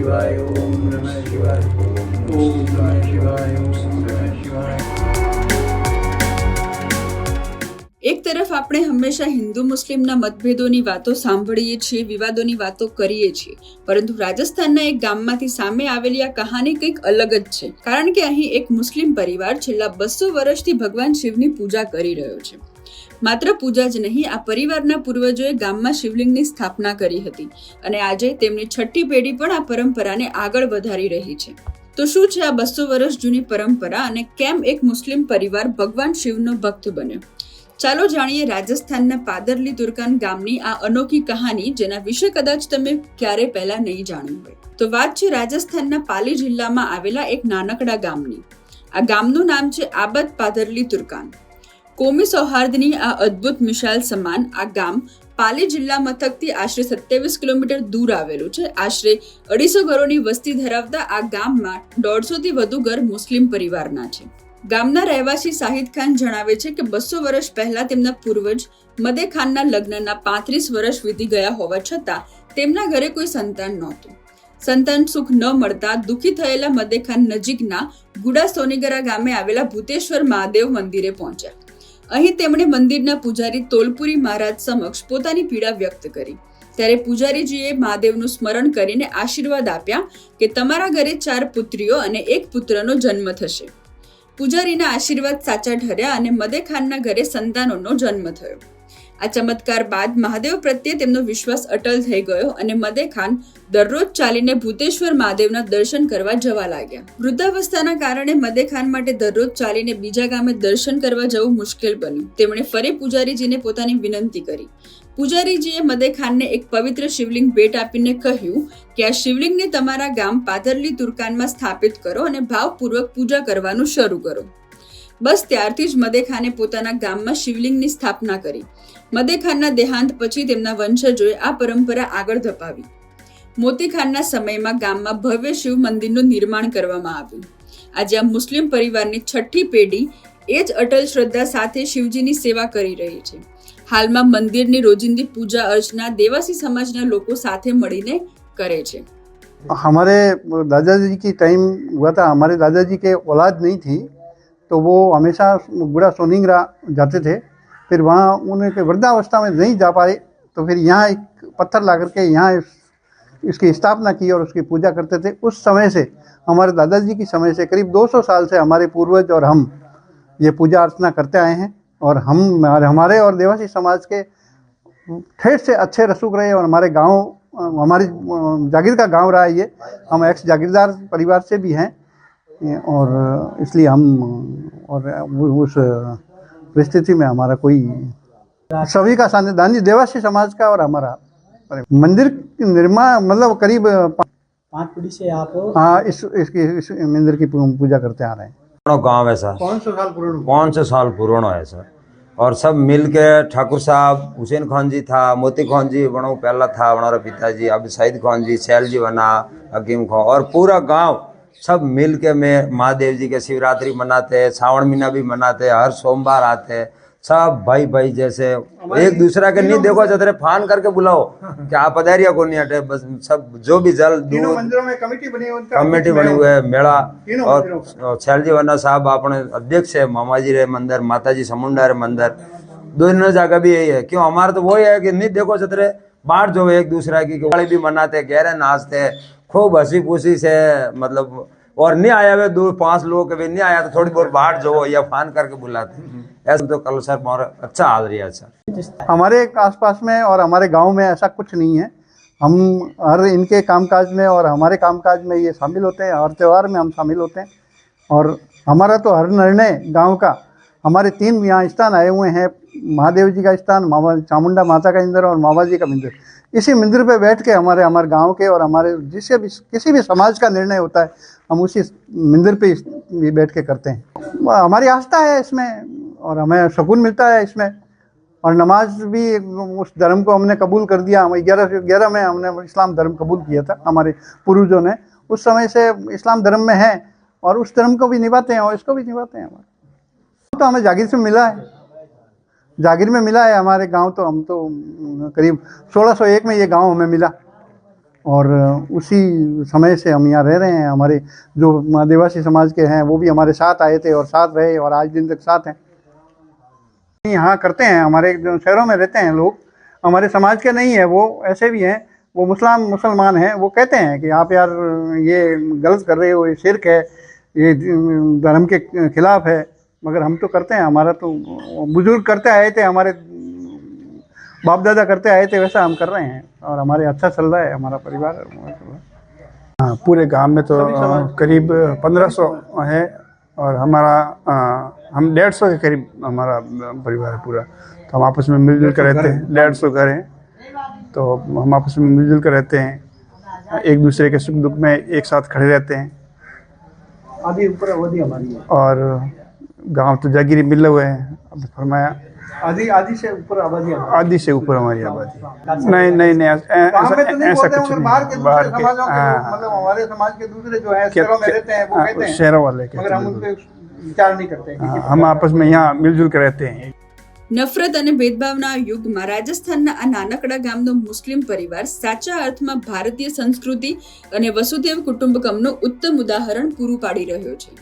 शिवाय ओम नमः शिवाय ओम नमः शिवाय ओम नमः शिवाय। એક તરફ આપણે હંમેશા હિન્દુ મુસ્લિમના મતભેદોની વાતો સાંભળીએ છીએ, વિવાદોની વાતો કરીએ છીએ, પરંતુ રાજસ્થાનના એક ગામમાંથી સામે આવેલી આ કહાની કંઈક અલગ જ છે, કારણ કે અહીં એક મુસ્લિમ પરિવાર છેલ્લા 200 વર્ષથી ભગવાન શિવની પૂજા કરી રહ્યો છે। માત્ર પૂજા જ નહીં, આ પરિવારના પૂર્વજોએ ગામમાં શિવલિંગની સ્થાપના કરી હતી અને આજે તેમની છઠ્ઠી પેઢી પણ આ પરંપરાને આગળ વધારી રહી છે। તો શું છે આ 200 વર્ષ જૂની પરંપરા અને કેમ એક મુસ્લિમ પરિવાર ભગવાન શિવનો ભક્ત બન્યો? ચાલો જાણીએ રાજસ્થાનના પાદરલી તુર્કાન ગામની આ અનોખી કહાની, જેના વિશે કદાચ તમે ક્યારે પહેલા નહીં જાણ્યું હોય। તો વાત છે રાજસ્થાનના પાલી જિલ્લામાં આવેલા એક નાનકડા ગામની। આ ગામનું નામ છે આબદ પાદરલી તુર્કાન। કોમી સૌહાર્દની આ અદ્ભુત મિસાલ સમાન આ ગામ પાલી જિલ્લા મથકથી આશરે 27 કિલોમીટર દૂર આવેલું છે। આશરે 250 ઘરોની વસ્તી ધરાવતા આ ગામમાં 150 થી વધુ ઘર મુસ્લિમ પરિવારના છે। ગામના રહેવાસી શાહિદ ખાન જણાવે છે કે 200 વર્ષ પહેલા તેમના પૂર્વજ મદે ખાનના લગ્નના 35 વર્ષ વીતી ગયા હોવા છતાં તેમના ઘરે કોઈ સંતાન નહોતું। સંતાન સુખ ન મળતા દુઃખી થયેલા મદે ખાન નજીકના ગુડા સોનીગરા ગામે આવેલા ભૂતેશ્વર મહાદેવ મંદિરે પહોંચ્યા। અહીં તેમણે મંદિરના પૂજારી તોલપુરી મહારાજ સમક્ષ પોતાની પીડા વ્યક્ત કરી। ત્યારે પૂજારીજીએ મહાદેવનું સ્મરણ કરીને આશીર્વાદ આપ્યા કે તમારા ઘરે 4 પુત્રીઓ અને 1 પુત્રનો જન્મ થશે। પૂજારીના આશીર્વાદ સાચા ઠર્યા અને મદે ખાનના ઘરે સંતાનોનો જન્મ થયો। આ ચમત્કાર બાદ મહાદેવ પ્રત્યે તેમનો વિશ્વાસ અટલ થઈ ગયો અને મદે ખાન દરરોજ ચાલીને ભૂતેશ્વર મહાદેવના દર્શન કરવા જવા લાગ્યા। વૃદ્ધાવસ્થાના કારણે મદે ખાન માટે દરરોજ ચાલીને બીજા ગામે દર્શન કરવા જવું મુશ્કેલ બન્યું। તેમણે ફરી પૂજારીજીને પોતાની વિનંતી કરી। પૂજારીજીએ મદે ખાનને એક પવિત્ર શિવલિંગ ભેટ આપીને કહ્યું કે આ શિવલિંગને તમારા ગામ પાદરલી તુર્કાનમાં સ્થાપિત કરો અને ભાવપૂર્વક પૂજા કરવાનું શરૂ કરો। બસ ત્યારથી જ મદે ખાને પોતાના ગામમાં શિવલિંગની સ્થાપના કરી। મદે ખાનના દેહાંત પછી તેમના વંશજોએ આ પરંપરા આગળ ધપાવી। મોતી ખાનના સમયમાં ગામમાં ભવ્ય શિવ મંદિરનું નિર્માણ કરવામાં આવ્યું। આજે આ મુસ્લિમ પરિવારની છઠ્ઠી પેઢી એ જ અટલ શ્રદ્ધા સાથે શિવજીની સેવા કરી રહી છે। હાલમાં મંદિરની રોજિંદી પૂજા અર્ચના દેવાસી સમાજના લોકો સાથે મળીને કરે છે। हमारे दादाजी की टाइम हुआ था, हमारे दादाजी के औलाद नहीं थी तो वो हमेशा गुड़ा सोनिंगरा जाते थे। फिर वहाँ उनके वृद्धावस्था में नहीं जा पाए तो फिर यहाँ एक पत्थर ला करके यहाँ इसकी स्थापना की और उसकी पूजा करते थे। उस समय से हमारे दादाजी की समय से करीब 200 साल से हमारे पूर्वज और हम ये पूजा अर्चना करते आए हैं और हमारे और देवासी समाज के ठेठ से अच्छे रसूख रहे और हमारे गांव, हमारी जागीर का गांव रहा है ये। हम एक्स जागीरदार परिवार से भी हैं और इसलिए हम और उस परिस्थिति में हमारा कोई सभी का सानिध्य देवासी समाज का और हमारा मंदिर निर्माण मतलब करीब 5 पीढ़ी से आप इस मंदिर की पूजा करते आ रहे हैं। गांव है सर, 500 साल पुराना है सर। और सब मिल के ठाकुर साहब हुसैन खान जी था, मोती खान जी बनो पहला था हमारा पिताजी, अब सईद खान जी, सैल जी बना, हकीम खान और पूरा गांव सब मिल के में महादेव जी के शिवरात्रि मनाते हैं, सावन महीना भी मनाते हैं, हर सोमवार आते हैं। सब भाई भाई जैसे एक दूसरा के नहीं देखो जतरे फान करके बुलाओ कि आप पधारिया को नहीं हटे। बस सब जो भी जल मंदिरों में कमेटी बनी हुई है मेला। और सैल जी वन्ना साहब अपने अध्यक्ष है, मामा जी रे मंदिर, माता जी समुंडा रे मंदिर, दोनों जगह भी यही है। क्यों हमारा तो वही है कि नहीं देखो जतरे बाहर जो एक दूसरा की भी मनाते, गहरे नाचते, खूब हंसी खुशी से मतलब। और नहीं आया वे 2-5 लोग के नहीं आया तो थोड़ी बहुत बाहर जो या फान करके बुलाते। ऐसा तो कल सर बहुत अच्छा हाल रहा है सर। हमारे आसपास में और हमारे गांव में ऐसा कुछ नहीं है। हम हर इनके कामकाज में और हमारे कामकाज में ये शामिल होते हैं, हर त्यौहार में हम शामिल होते हैं। और हमारा तो हर निर्णय गांव का, हमारे 3 यहाँ स्थान आए हुए हैं, महादेव जी का स्थान, चामुंडा माता का मंदिर और मामा जी का मंदिर। इसी मंदिर पे बैठ के हमारे गांव के और हमारे जिससे भी किसी भी समाज का निर्णय होता है हम उसी मंदिर पे बैठ के करते हैं। हमारी आस्था है इसमें और हमें सुकून मिलता है इसमें। और नमाज भी उस धर्म को हमने कबूल कर दिया। हम 11 में हमने इस्लाम धर्म कबूल किया था, हमारे पूर्वजों ने उस समय से इस्लाम धर्म में है और उस धर्म को भी निभाते हैं और इसको भी निभाते हैं। हमारे तो हमें जागीर से मिला है, जागीर में मिला है हमारे गांव। तो हम तो करीब 1601 में ये गांव हमें मिला और उसी समय से हम यहाँ रह रहे हैं। हमारे जो आदिवासी समाज के हैं वो भी हमारे साथ आए थे और साथ रहे और आज दिन तक साथ हैं। यहाँ करते हैं, हमारे जो शहरों में रहते हैं लोग, हमारे समाज के नहीं है वो, ऐसे भी हैं वो मुसलमान हैं, वो कहते हैं कि आप यार ये गलत कर रहे हो, ये शिर्क है, ये धर्म के खिलाफ है, मगर हम तो करते हैं। हमारा तो बुजुर्ग करते आए थे, हमारे बाप दादा करते आए थे, वैसा हम कर रहे हैं और हमारे अच्छा चल रहा है हमारा परिवार। हाँ, पूरे गांव में तो करीब 1500 है और हमारा हम 150 के करीब हमारा परिवार है पूरा। तो हम आपस में मिलजुल कर रहते हैं। 150 घर हैं तो हम आपस में मिलजुल कर रहते हैं, एक दूसरे के सुख दुख में एक साथ खड़े रहते हैं। आधी ऊपर आबादी हमारी है और गांव तो जागीरी मिले हुए हैं, अब फरमाया आधी से ऊपर आबादी है। आधी से ऊपर हमारी आबादी। नहीं ऐसा कुछ नहीं। बाहर के समाजों के मतलब हमारे समाज के दूसरे जो है शहरों में रहते हैं वो कहते हैं, शहरों वाले मगर हम उन पे विचार नहीं करते। हम आपस में यहाँ मिलजुल कर रहते हैं। નફરત અને ભેદભાવના યુગમાં રાજસ્થાનના આ નાનકડા ગામનો મુસ્લિમ પરિવાર સાચા અર્થમાં ભારતીય સંસ્કૃતિ અને વસુધૈવ કુટુંબકમનું ઉત્તમ ઉદાહરણ પૂરું પાડી રહ્યો છે।